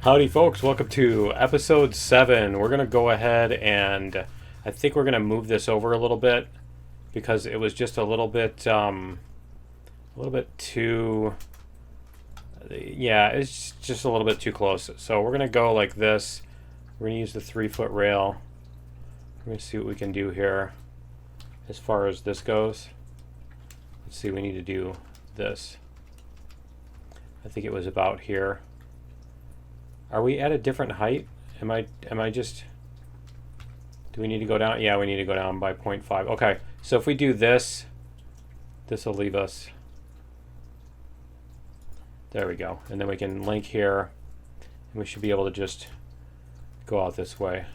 Howdy folks, welcome to episode 7. We're going to go ahead and I think we're going to move this over a little bit because it was just a little bit too, yeah, it's just a little bit too close. So we're going to go like this. We're going to use the 3-foot rail. We're going to see what we can do here as far as this goes. Let's see, we need to do this. I think it was about here. Are we at a different height? Am I just... Do we need to go down? Yeah, we need to go down by 0.5. Okay, so if we do this, this will leave us... There we go. And then we can link here. And we should be able to just go out this way.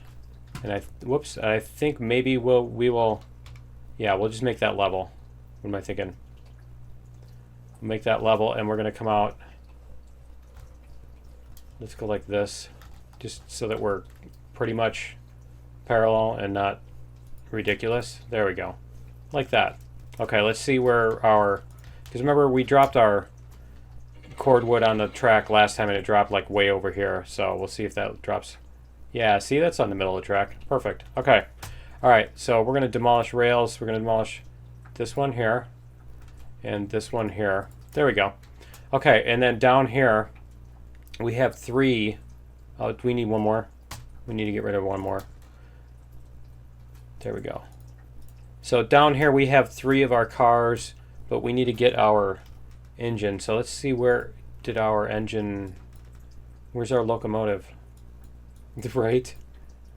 And I think maybe we will... Yeah, we'll just make that level. What am I thinking? We'll make that level, and we're going to come out... Let's go like this, just so that we're pretty much parallel and not ridiculous. There we go. Like that. Okay, let's see where our... Because remember, we dropped our cordwood on the track last time, and it dropped like way over here. So we'll see if that drops. Yeah, see, that's on the middle of the track. Perfect. Okay. All right, so we're going to demolish rails. We're going to demolish this one here and this one here. There we go. Okay, and then down here... We have 3. Oh, do we need one more? We need to get rid of one more. There we go. So down here we have 3 of our cars, but we need to get our engine. So let's see, where did our engine... Where's our locomotive? Right?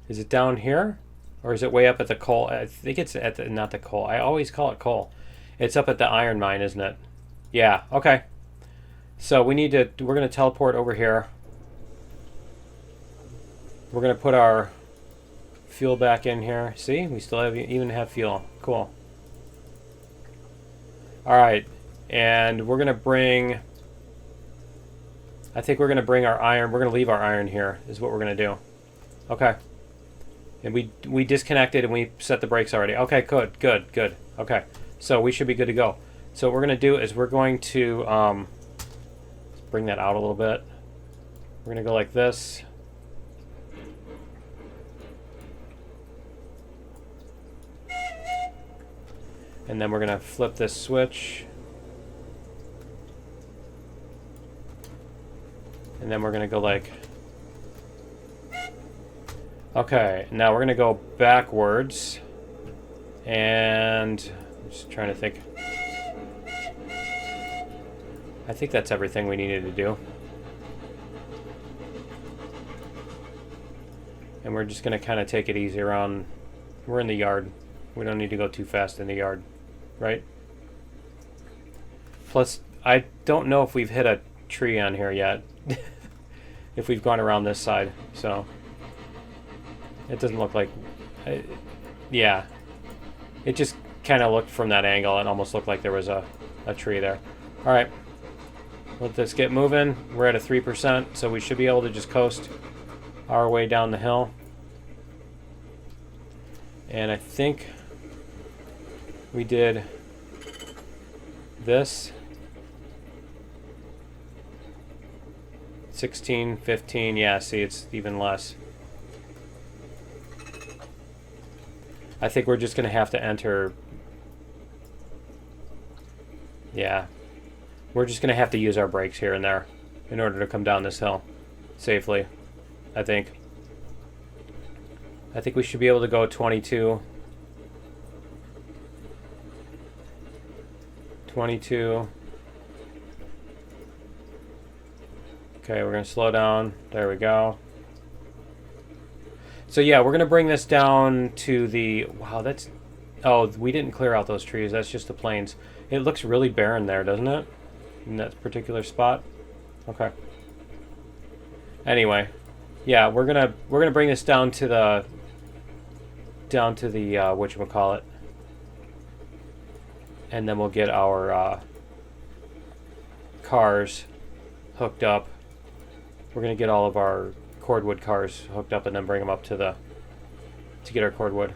Is it down here? Or is it way up at the coal? I think it's at the... Not the coal. I always call it coal. It's up at the iron mine, isn't it? Yeah, okay. So we need to, we're going to teleport over here. We're going to put our fuel back in here. See, we still even have fuel. Cool. All right, and we're going to bring, I think we're going to bring our iron. We're going to leave our iron here is what we're going to do. Okay. And we disconnected and we set the brakes already. Okay, good. Okay, so we should be good to go. So what we're going to do is we're going to, bring that out a little bit. We're going to go like this. And then we're going to flip this switch. And then we're going to go like... Okay, now we're going to go backwards. And... I'm just trying to think... I think that's everything we needed to do. And we're just going to kind of take it easy around. We're in the yard. We don't need to go too fast in the yard, right? Plus, I don't know if we've hit a tree on here yet. If we've gone around this side, so... It doesn't look like... yeah. It just kind of looked from that angle. It almost looked like there was a tree there. Alright. Let this get moving. We're at a 3%, so we should be able to just coast our way down the hill. And I think we did this. 16, 15, yeah, see, it's even less. I think we're just going to have to enter... Yeah. We're just going to have to use our brakes here and there in order to come down this hill safely, I think. I think we should be able to go 22. 22. Okay, we're going to slow down. There we go. So yeah, we're going to bring this down to the... Wow, that's... Oh, we didn't clear out those trees. That's just the plains. It looks really barren there, doesn't it? In that particular spot. Okay. Anyway, yeah, we're gonna bring this down to the whatchamacallit. And then we'll get our cars hooked up. We're gonna get all of our cordwood cars hooked up and then bring them up to get our cordwood.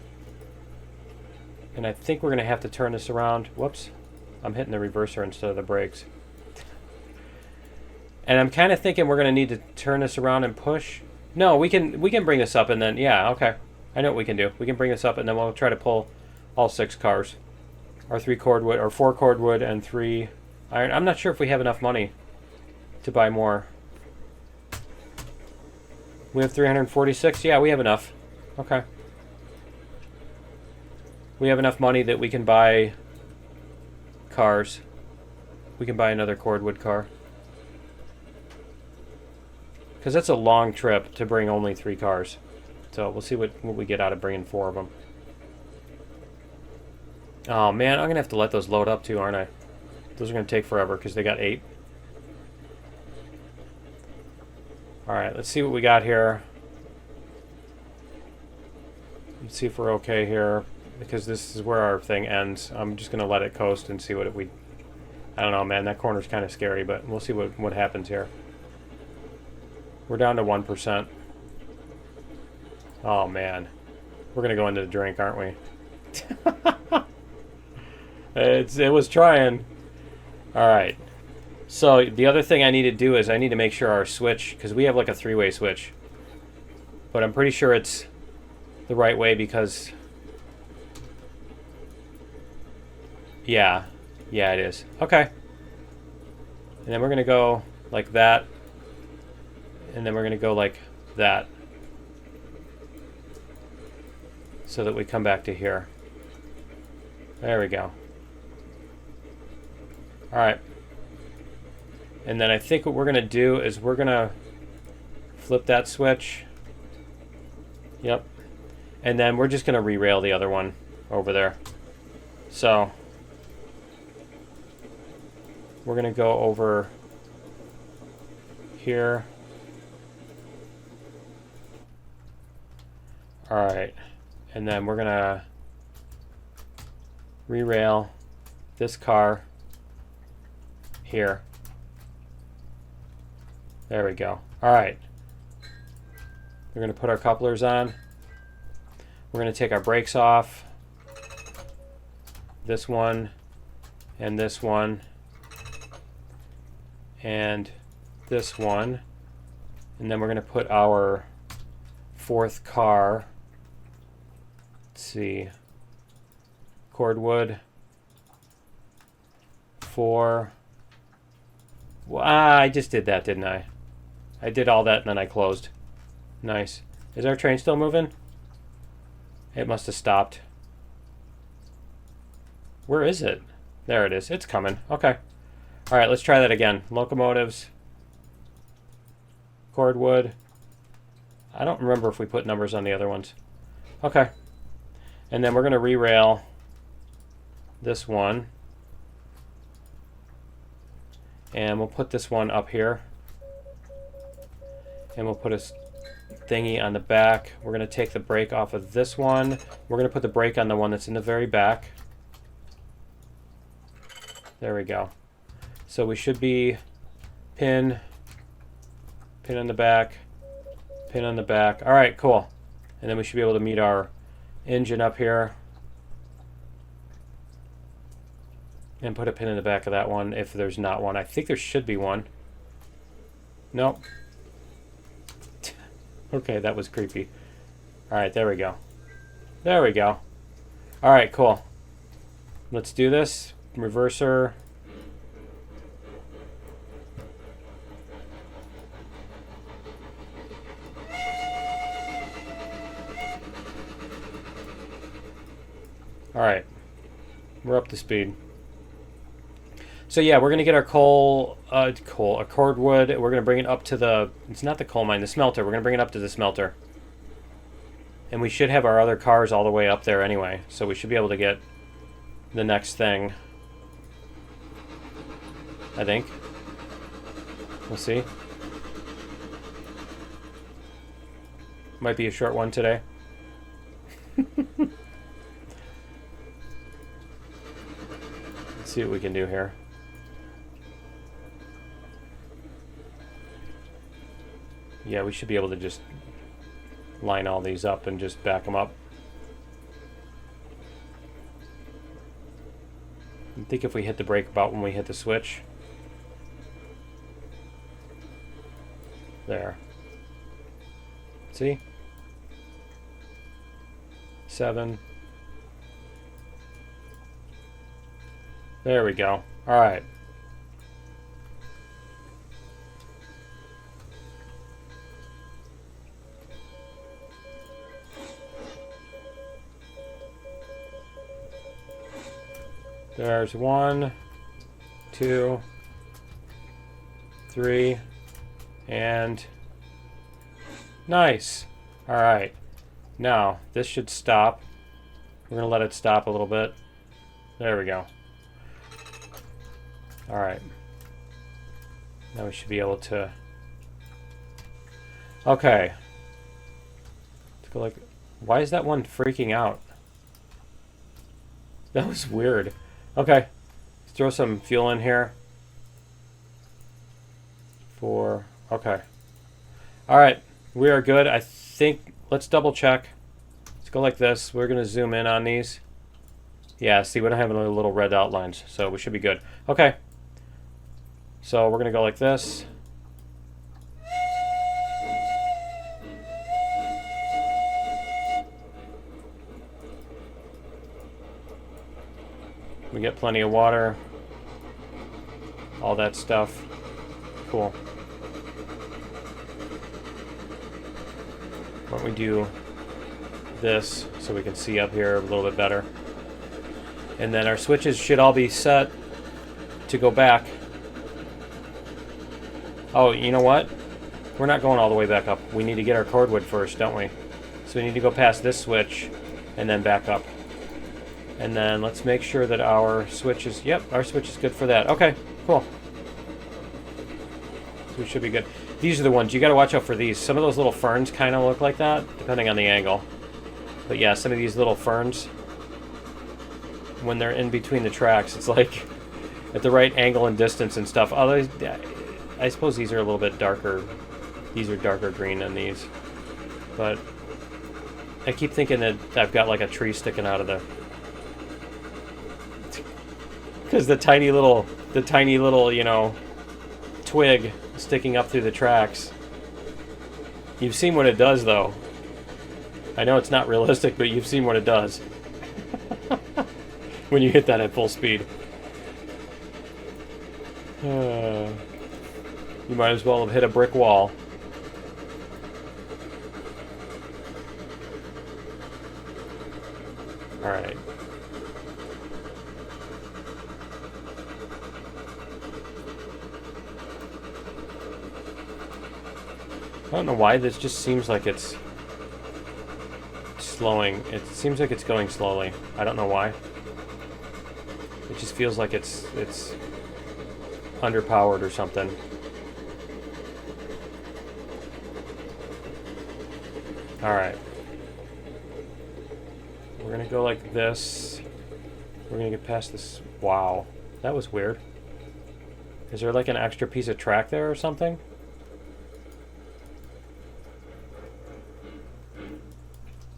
And I think we're gonna have to turn this around. Whoops. I'm hitting the reverser instead of the brakes. And I'm kind of thinking we're going to need to turn this around and push. No, we can bring this up and then, yeah, okay. I know what we can do. We can bring this up and then we'll try to pull all 6 cars. Or 3 cordwood, or 4 cordwood and 3 iron. I'm not sure if we have enough money to buy more. We have 346? Yeah, we have enough. Okay. We have enough money that we can buy cars. We can buy another cordwood car. Because that's a long trip to bring only 3 cars. So we'll see what we get out of bringing 4 of them. Oh man, I'm going to have to let those load up too, aren't I? Those are going to take forever because they got 8. Alright, let's see what we got here. Let's see if we're okay here. Because this is where our thing ends. I'm just going to let it coast and see what we... I don't know, man. That corner's kind of scary, but we'll see what happens here. We're down to 1%. Oh, man. We're going to go into the drink, aren't we? It was trying. Alright. So, the other thing I need to do is I need to make sure our switch... Because we have like a 3-way switch. But I'm pretty sure it's the right way because... Yeah. Yeah, it is. Okay. And then we're going to go like that. And then we're going to go like that. So that we come back to here. There we go. Alright. And then I think what we're going to do is we're going to flip that switch. Yep. And then we're just going to re-rail the other one over there. So... we're going to go over here. Alright. And then we're going to re-rail this car here. There we go. Alright. We're going to put our couplers on. We're going to take our brakes off. This one and this one. And this one, and then we're going to put our 4th car, let's see, cordwood, 4, well, I just did that, didn't I? I did all that and then I closed. Nice. Is our train still moving? It must have stopped. Where is it? There it is. It's coming. Okay. Alright, let's try that again. Locomotives. Cordwood. I don't remember if we put numbers on the other ones. Okay. And then we're going to re-rail this one. And we'll put this one up here. And we'll put a thingy on the back. We're going to take the brake off of this one. We're going to put the brake on the one that's in the very back. There we go. So we should be pin on the back, pin on the back. All right, cool. And then we should be able to meet our engine up here. And put a pin in the back of that one if there's not one. I think there should be one. Nope. Okay, that was creepy. All right, there we go. There we go. All right, cool. Let's do this. Reverser. All right, we're up to speed. So yeah, we're gonna get our a cordwood. We're gonna bring it up to the, it's not the coal mine, the smelter. We're gonna bring it up to the smelter. And we should have our other cars all the way up there anyway. So we should be able to get the next thing. I think. We'll see. Might be a short one today. Let's see what we can do here. Yeah, we should be able to just line all these up and just back them up. I think if we hit the brake about when we hit the switch. There. See? 7. There we go. All right. There's 1, 2, 3, and nice. All right. Now, this should stop. We're going to let it stop a little bit. There we go. All right. Now we should be able to... Okay. Let's go like... Why is that one freaking out? That was weird. Okay. Let's throw some fuel in here. Okay. All right. We are good. I think... Let's double check. Let's go like this. We're going to zoom in on these. Yeah, see, we don't have any little red outlines, so we should be good. Okay. So we're going to go like this. We get plenty of water. All that stuff. Cool. Why don't we do this so we can see up here a little bit better. And then our switches should all be set to go back. Oh, you know what? We're not going all the way back up. We need to get our cordwood first, don't we? So we need to go past this switch and then back up. And then let's make sure that our switch is... Yep, our switch is good for that. Okay, cool. So we should be good. These are the ones. You got to watch out for these. Some of those little ferns kind of look like that, depending on the angle. But yeah, some of these little ferns, when they're in between the tracks, it's like at the right angle and distance and stuff. Others, I suppose these are a little bit darker. These are darker green than these. But I keep thinking that I've got like a tree sticking out of the... Because the tiny little, you know, twig sticking up through the tracks. You've seen what it does, though. I know it's not realistic, but you've seen what it does. When you hit that at full speed. You might as well have hit a brick wall. Alright. I don't know why, this just seems like it's slowing. It seems like it's going slowly. I don't know why. It just feels like it's underpowered or something. Alright. We're gonna go like this. We're gonna get past this. Wow. That was weird. Is there like an extra piece of track there or something?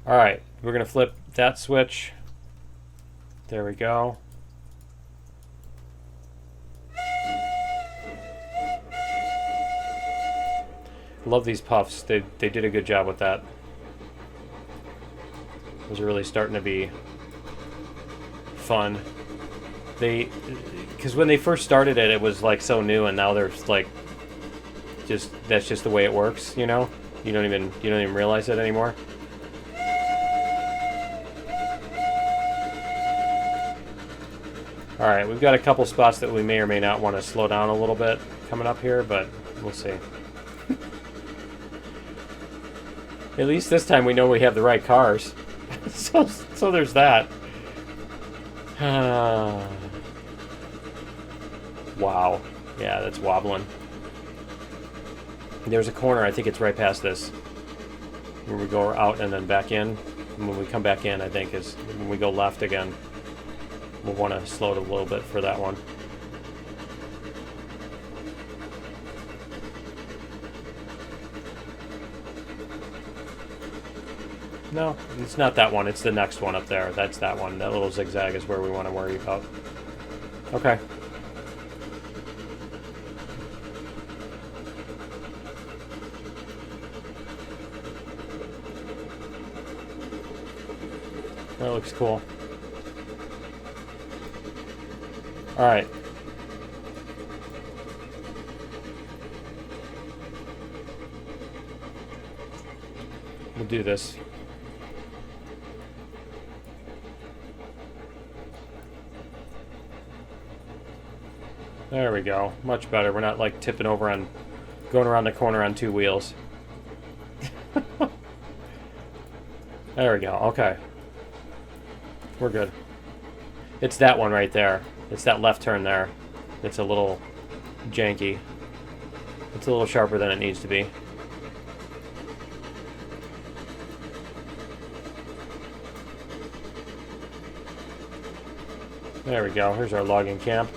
Alright, we're going to flip that switch. There we go. Love these puffs. They did a good job with that. Those are really starting to be fun. Because when they first started it, it was like so new, and now there's like that's just the way it works, you know? You don't even realize it anymore. Alright, we've got a couple spots that we may or may not want to slow down a little bit coming up here, but we'll see. At least this time we know we have the right cars. so there's that. Wow. Yeah, that's wobbling. There's a corner, I think it's right past this, where we go out and then back in. And when we come back in, I think, is when we go left again. We'll want to slow it a little bit for that one. No, it's not that one. It's the next one up there. That's that one. That little zigzag is where we want to worry about. Okay. That looks cool. Alright. We'll do this. There we go. Much better. We're not like tipping over on, going around the corner on 2 wheels. There we go. Okay. We're good. It's that one right there. It's that left turn there. It's a little janky. It's a little sharper than it needs to be. There we go. Here's our logging camp.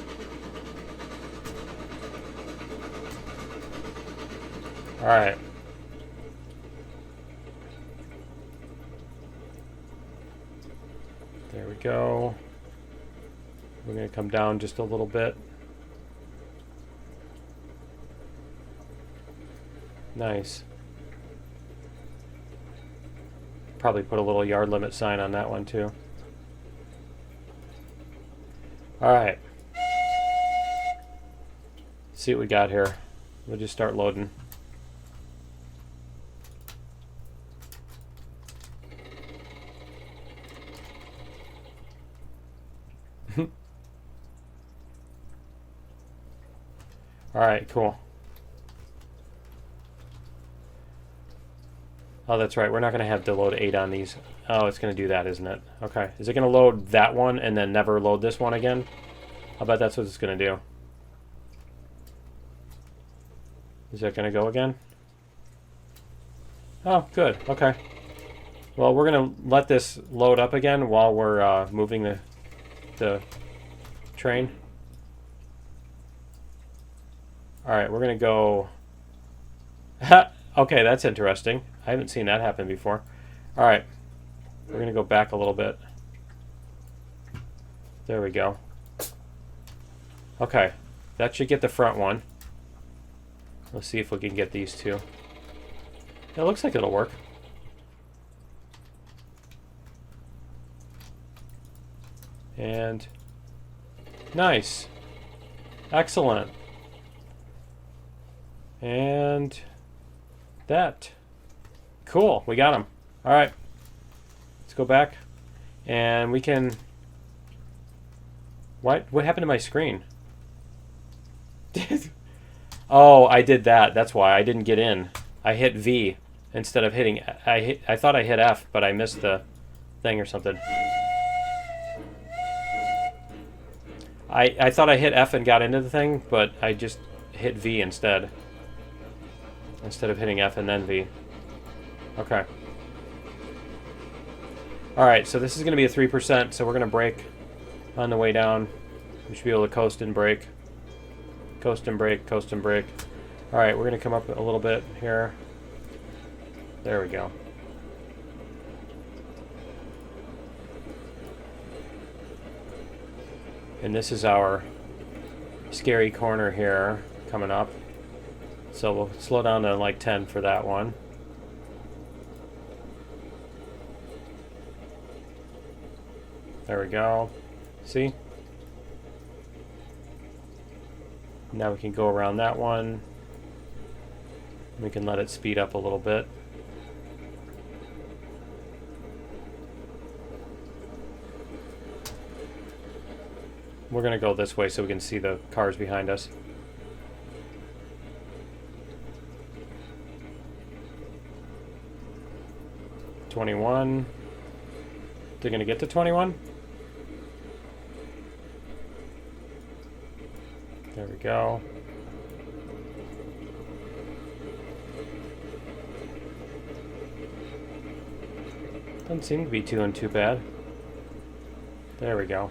Alright. There we go. We're going to come down just a little bit. Nice. Probably put a little yard limit sign on that one too. Alright. See what we got here. We'll just start loading. Alright, cool. Oh, that's right. We're not going to have to load 8 on these. Oh, it's going to do that, isn't it? Okay. Is it going to load that one and then never load this one again? I bet that's what it's going to do. Is that going to go again? Oh, good. Okay. Well, we're going to let this load up again while we're moving the train. Alright, we're going to go... Okay, that's interesting. I haven't seen that happen before. Alright, we're going to go back a little bit. There we go. Okay, that should get the front one. Let's see if we can get these two. It looks like it'll work. And... nice. Excellent. And that. Cool, we got them. Alright. Let's go back. And we can... What happened to my screen? Oh, I did that. That's why I didn't get in. I hit V instead of hitting... I thought I hit F, but I missed the thing or something. I thought I hit F and got into the thing, but I just hit V instead of hitting F and then V. Okay. Alright, so this is going to be a 3%, so we're going to brake on the way down. We should be able to coast and brake. Coast and brake, coast and brake. Alright, we're going to come up a little bit here. There we go. And this is our scary corner here coming up. So we'll slow down to like 10 for that one. There we go. See? Now we can go around that one. We can let it speed up a little bit. We're going to go this way so we can see the cars behind us. $21. They're going to get to 21. There we go. Doesn't seem to be doing too bad. There we go.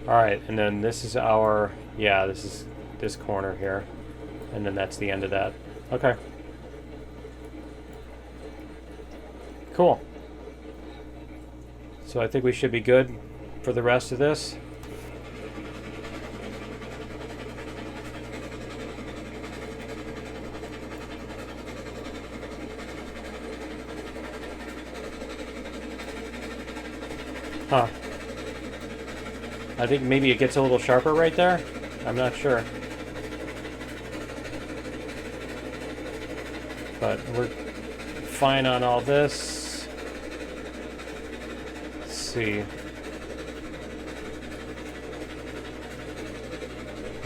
Alright, and then this is our... yeah, this is this corner here. And then that's the end of that. Okay. Cool. So I think we should be good for the rest of this. I think maybe it gets a little sharper right there. I'm not sure. But we're fine on all this. Let's see.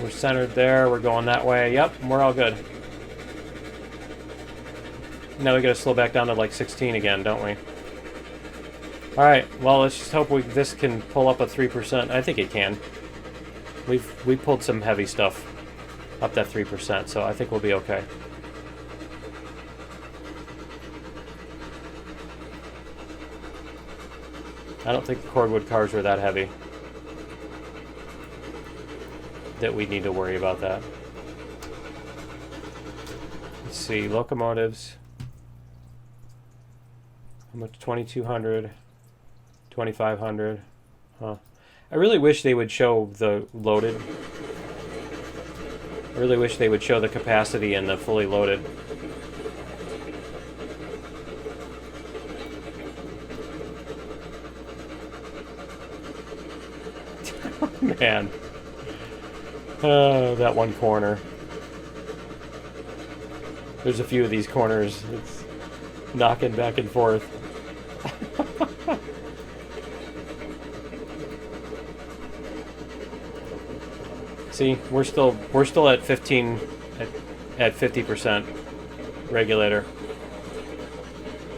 We're centered there. We're going that way. Yep, we're all good. Now we gotta slow back down to like 16 again, don't we? Alright, well, let's just hope this can pull up a 3%. I think it can. We pulled some heavy stuff up that 3%, so I think we'll be okay. I don't think the Cordwood cars were that heavy that we need to worry about that. Let's see, locomotives. How much? 2,200, 2,500. Huh. I really wish they would show the loaded. I really wish they would show the capacity and the fully loaded. Man. Oh, that one corner. There's a few of these corners. It's knocking back and forth. See, we're still at 15 at 50% regulator.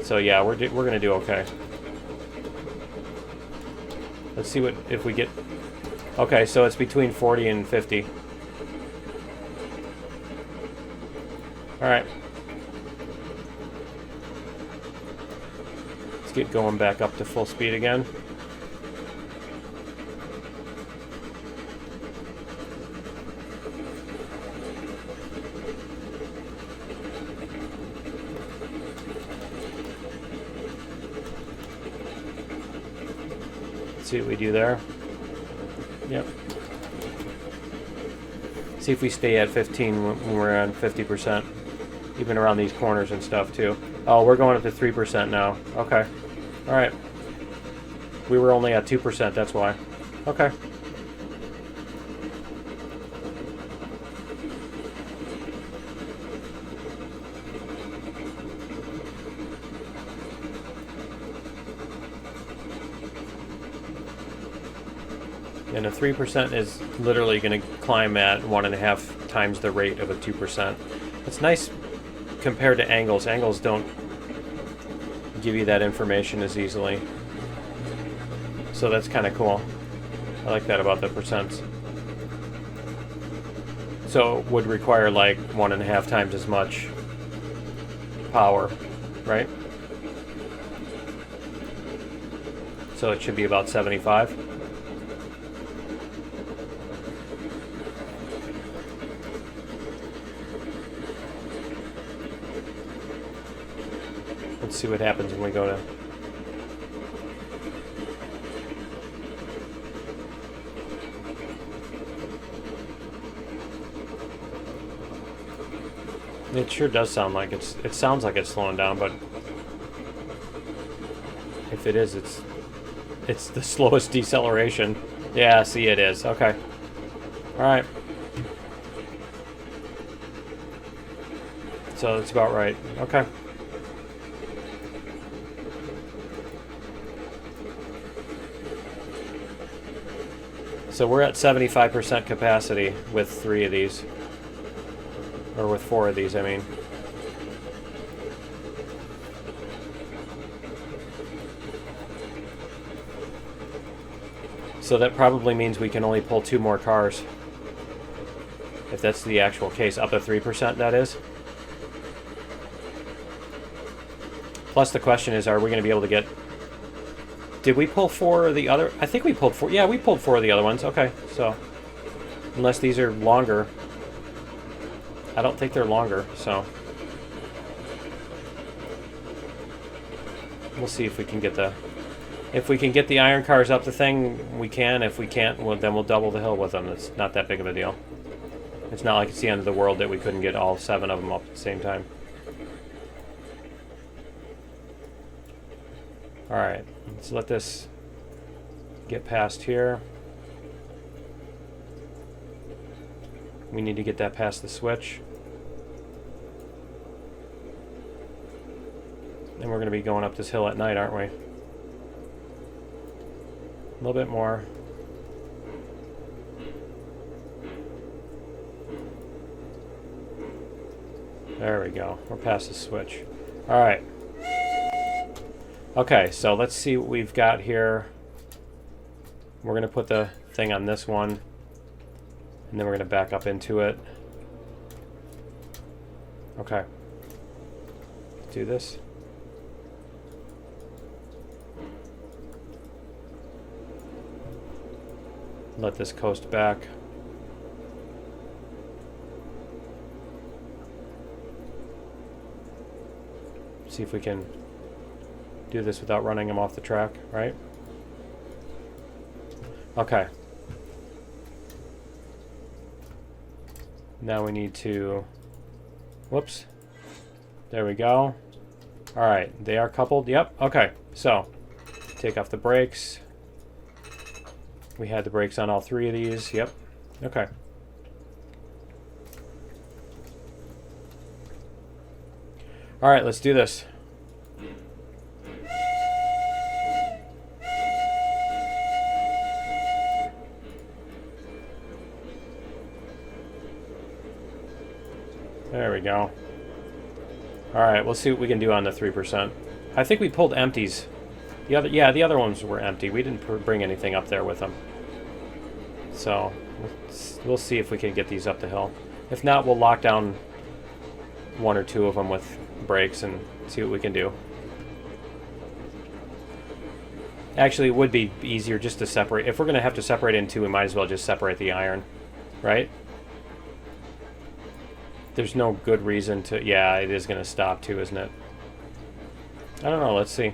So yeah, we're gonna do okay. Let's see if we get. Okay, so it's between 40 and 50. All right. Let's get going back up to full speed again. Let's see what we do there. Yep. See if we stay at 15 when we're on 50%. Even around these corners and stuff too. Oh, we're going up to 3% now. Okay. Alright. We were only at 2%, that's why. Okay. And a 3% is literally going to climb at 1.5 times the rate of a 2%. It's nice compared to angles. Angles don't give you that information as easily. So that's kind of cool. I like that about the percents. So it would require like 1.5 times as much power, right? So it should be about 75. Let's see what happens when we go to. It sure does sound like it sounds like it's slowing down, but if it is, it's the slowest deceleration. Yeah, see, it is. Okay. All right. So it's about right. Okay. So we're at 75% capacity with 3 of these. Or with 4 of these, I mean. So that probably means we can only pull 2 more cars. If that's the actual case. Up to 3%, that is. Plus the question is, are we going to be able to get... Did we pull 4 of the other... I think we pulled 4... Yeah, we pulled 4 of the other ones. Okay, so... Unless these are longer. I don't think they're longer, so... We'll see if we can get the... If we can get the iron cars up the thing, we can. If we can't, well, then we'll double the hill with them. It's not that big of a deal. It's not like it's the end of the world that we couldn't get all 7 of them up at the same time. Alright, let's let this get past here. We need to get that past the switch. And we're going to be going up this hill at night, aren't we? A little bit more. There we go. We're past the switch. Alright. Okay, so let's see what we've got here. We're going to put the thing on this one. And then we're going to back up into it. Okay. Do this. Let this coast back. See if we can do this without running them off the track, right? Okay. Now we need to... Whoops. There we go. Alright, they are coupled. Yep, okay. So, take off the brakes. We had the brakes on all three of these. Yep. Okay. Alright, let's do this. There we go. Alright, we'll see what we can do on the 3%. I think we pulled empties. The other ones were empty. We didn't bring anything up there with them. So, we'll see if we can get these up the hill. If not, we'll lock down one or two of them with brakes and see what we can do. Actually, it would be easier just to separate. If we're going to have to separate in two, we might as well just separate the iron, right? There's no good reason to... Yeah, it is going to stop too, isn't it? I don't know. Let's see.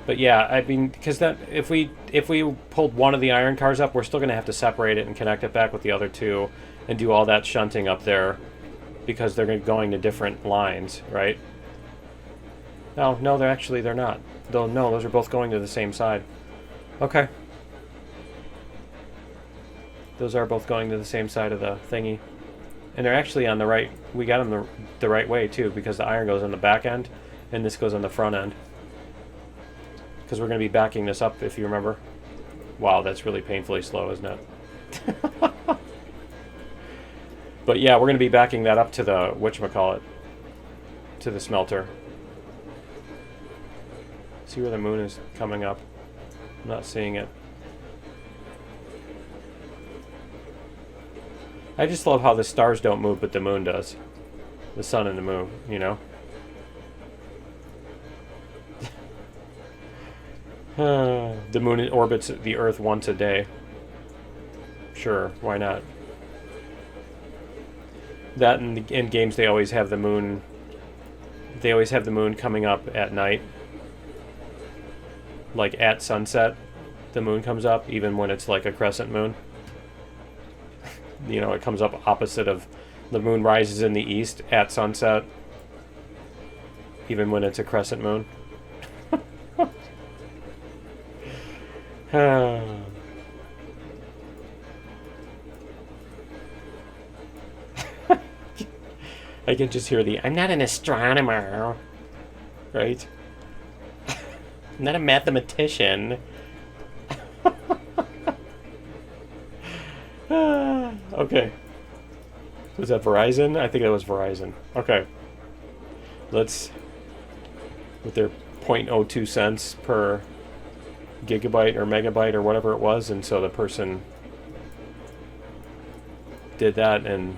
But yeah, I mean, because that if we pulled one of the iron cars up, we're still going to have to separate it and connect it back with the other two and do all that shunting up there because they're going to different lines, right? No, they're not. No, those are both going to the same side. Okay. Those are both going to the same side of the thingy. And they're actually on the right... We got them the right way, too, because the iron goes on the back end, and this goes on the front end. Because we're going to be backing this up, if you remember. Wow, that's really painfully slow, isn't it? But yeah, we're going to be backing that up to the... whatchamacallit. To the smelter. See where the moon is coming up. I'm not seeing it. I just love how the stars don't move, but the moon does. The sun and the moon, you know? The moon orbits the Earth once a day. Sure, why not? That in games they always have the moon... They always have the moon coming up at night. Like at sunset, the moon comes up, even when it's like a crescent moon. You know, it comes up opposite of... The moon rises in the east at sunset, even when it's a crescent moon. I can just hear the, I'm not an astronomer, right? I'm not a mathematician. Okay. Was that Verizon? I think that was Verizon. Okay. Let's, with their 0.02 cents per gigabyte or megabyte or whatever it was, and so the person did that and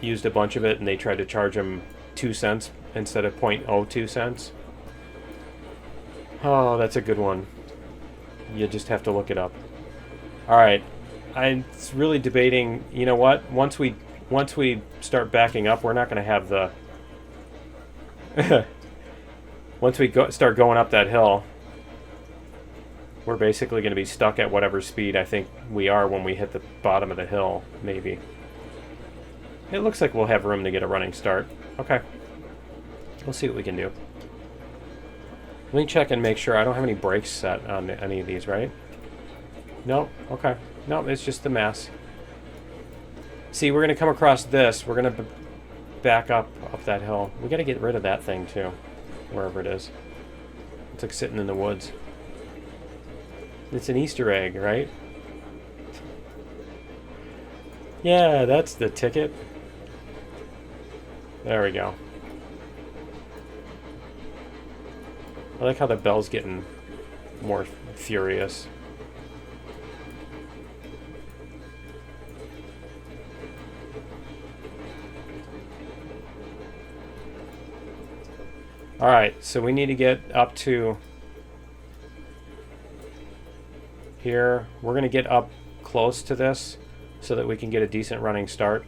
used a bunch of it, and they tried to charge him 2 cents instead of 0.02 cents. Oh, that's a good one. You just have to look it up. Alright, I'm really debating, you know what, once we start backing up, we're not going to have the... Once we start going up that hill, we're basically going to be stuck at whatever speed I think we are when we hit the bottom of the hill, maybe. It looks like we'll have room to get a running start. Okay. We'll see what we can do. Let me check and make sure. I don't have any brakes set on any of these, right? No? Okay. No, it's just the mass. See, we're going to come across this. We're going to back up that hill. We got to get rid of that thing, too. Wherever it is. It's like sitting in the woods. It's an Easter egg, right? Yeah, that's the ticket. There we go. I like how the bell's getting more furious. Alright, so we need to get up to here. We're going to get up close to this so that we can get a decent running start.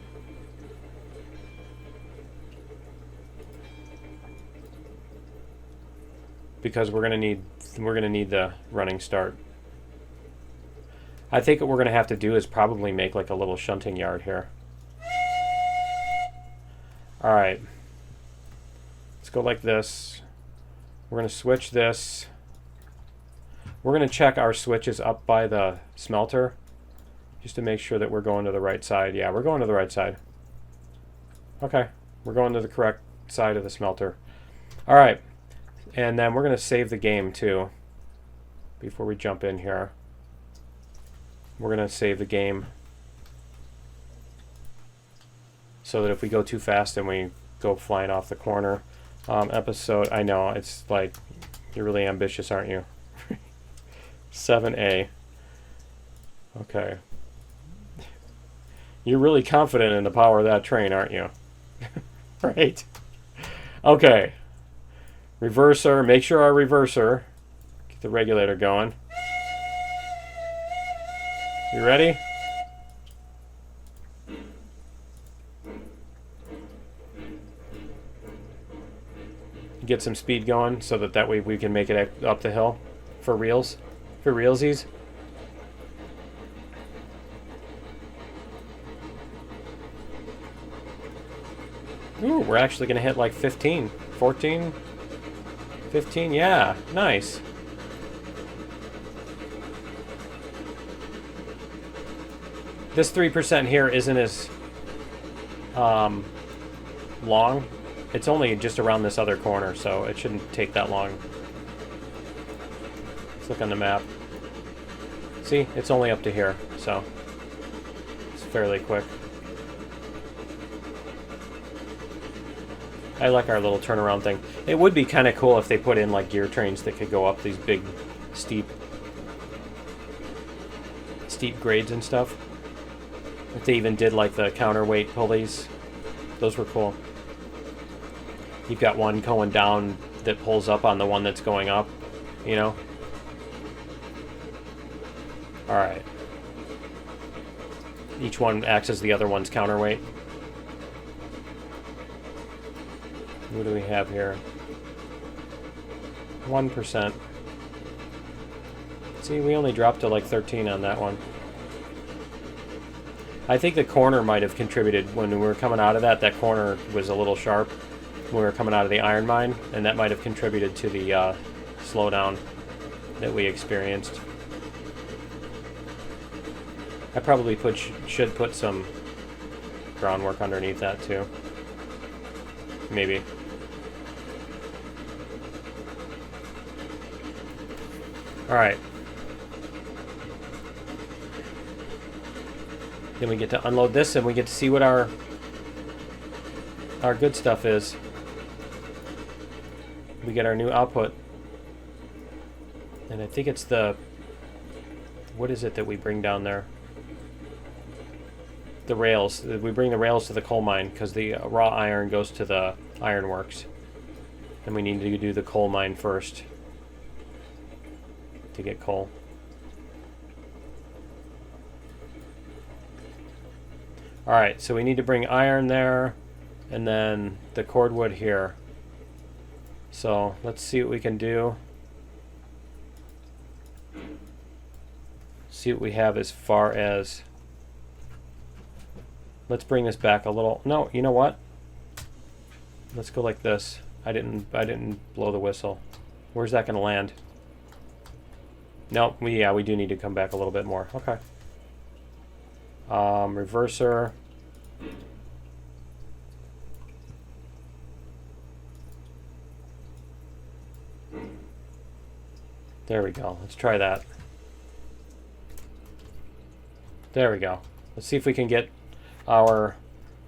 Because we're going to need the running start. I think what we're going to have to do is probably make like a little shunting yard here. Alright. Let's go like this. We're going to switch this. We're going to check our switches up by the smelter just to make sure that we're going to the right side. Yeah, we're going to the right side. Okay, we're going to the correct side of the smelter. All right, and then we're going to save the game too before we jump in here. We're going to save the game so that if we go too fast and we go flying off the corner. Episode, I know, it's like, you're really ambitious, aren't you? 7A. Okay. You're really confident in the power of that train, aren't you? Right. Okay. Reverser, make sure our reverser, get the regulator going. You ready? Get some speed going so that way we can make it up the hill for reals, for realsies. Ooh, we're actually going to hit like 15, 14, 15. Yeah, nice. This 3% here isn't as long. It's only just around this other corner, so it shouldn't take that long. Let's look on the map. See, it's only up to here, so it's fairly quick. I like our little turnaround thing. It would be kind of cool if they put in like gear trains that could go up these big, steep grades and stuff. If they even did like the counterweight pulleys, those were cool. You've got one going down that pulls up on the one that's going up, you know? Alright. Each one acts as the other one's counterweight. What do we have here? 1%. See, we only dropped to like 13 on that one. I think the corner might have contributed when we were coming out of that. That corner was a little sharp when we were coming out of the iron mine, and that might have contributed to the slowdown that we experienced. I probably should put some groundwork underneath that too. Maybe. Alright. Then we get to unload this and we get to see what our good stuff is. We get our new output. And I think it's the... What is it that we bring down there? The rails. We bring the rails to the coal mine because the raw iron goes to the ironworks. And we need to do the coal mine first to get coal. Alright, so we need to bring iron there and then the cordwood here. So let's see what we can do. See what we have as far as... Let's bring this back a little. No, you know what? Let's go like this. I didn't blow the whistle. Where's that going to land? No, we do need to come back a little bit more. Okay. Reverser. There we go. Let's try that. There we go. Let's see if we can get our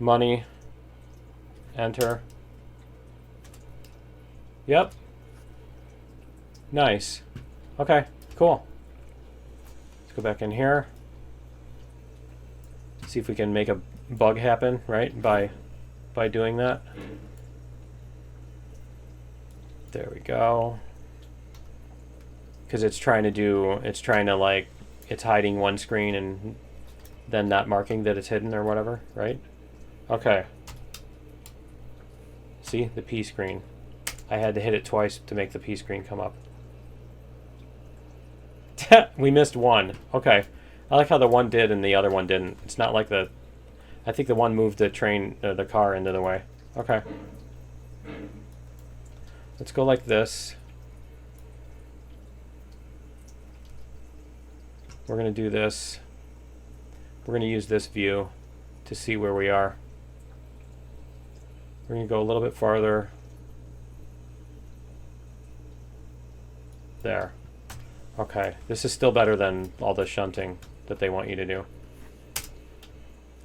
money. Enter. Yep. Nice. Okay, cool. Let's go back in here. See if we can make a bug happen, right? By doing that. There we go. Because it's trying to like, it's hiding one screen and then not marking that it's hidden or whatever, right? Okay. See, the P screen. I had to hit it twice to make the P screen come up. We missed one. Okay. I like how the one did and the other one didn't. It's not like the... I think the one moved the train, the car into the way. Okay. Let's go like this. We're going to do this. We're going to use this view to see where we are. We're going to go a little bit farther. There. Okay. This is still better than all the shunting that they want you to do.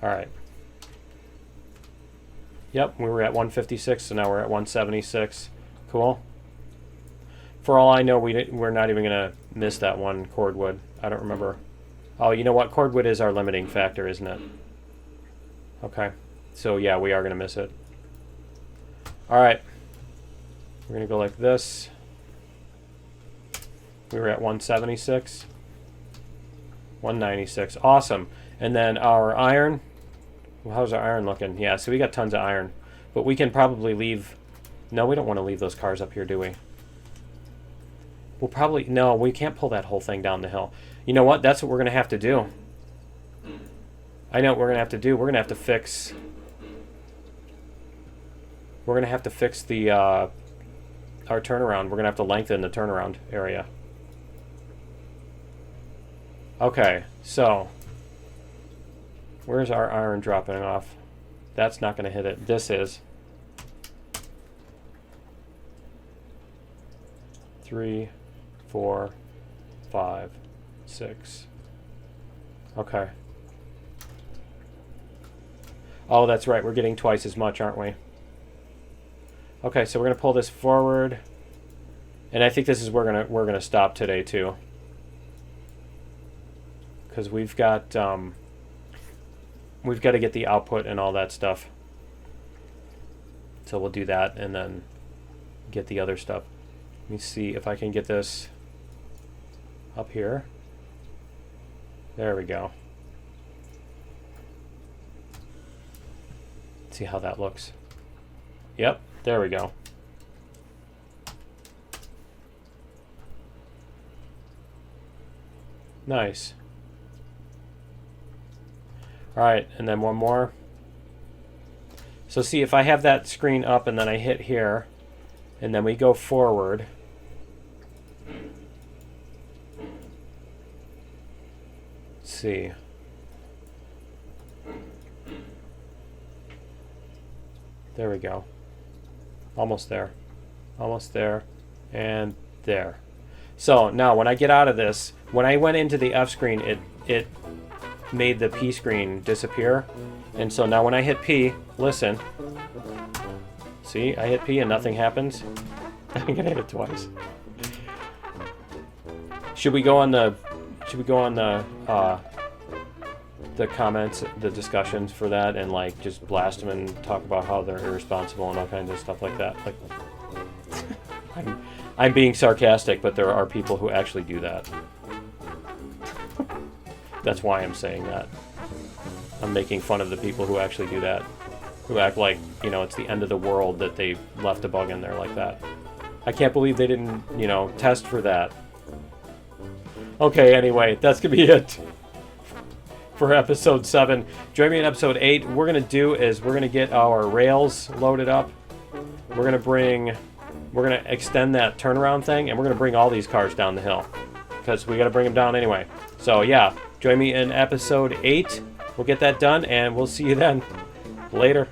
Alright. Yep, we were at 156, so now we're at 176. Cool. For all I know, we're not even going to miss that one cordwood. I don't remember. Oh, you know what? Cordwood is our limiting factor, isn't it? Okay. So, yeah, we are going to miss it. Alright. We're going to go like this. We were at 176. 196. Awesome. And then our iron. Well, how's our iron looking? Yeah, so we got tons of iron. But we can probably leave... No, we don't want to leave those cars up here, do we? We'll probably... No, we can't pull that whole thing down the hill. You know what? That's what we're going to have to do. I know what we're going to have to do. We're going to have to fix... We're going to have to fix the... our turnaround. We're going to have to lengthen the turnaround area. Okay, so... Where's our iron dropping off? That's not going to hit it. This is. 3, 4, 5, 6. Okay. Oh, that's right. We're getting twice as much, aren't we? Okay, so we're going to pull this forward. And I think this is where we're gonna stop today too. Because we've got to get the output and all that stuff. So we'll do that and then get the other stuff. Let me see if I can get this up here. There we go. Let's see how that looks. Yep, there we go. Nice. Alright, and then one more. So see, if I have that screen up and then I hit here, and then we go forward. Let's see. There we go. Almost there. Almost there. And there. So now when I get out of this, when I went into the F screen, it made the P screen disappear. And so now when I hit P, listen. See, I hit P and nothing happens. I'm gonna hit it twice. Should we go on the comments, the discussions for that, and like just blast them and talk about how they're irresponsible and all kinds of stuff like that? Like, I'm being sarcastic, but there are people who actually do that. That's why I'm saying that. I'm making fun of the people who actually do that. Who act like, you know, it's the end of the world that they left a bug in there like that. I can't believe they didn't, you know, test for that. Okay, anyway, that's going to be it for episode 7. Join me in episode 8. What we're going to do is we're going to get our rails loaded up. We're going to bring we're going to extend that turnaround thing, and we're going to bring all these cars down the hill. Because we got to bring them down anyway. So yeah, join me in episode 8. We'll get that done, and we'll see you then. Later.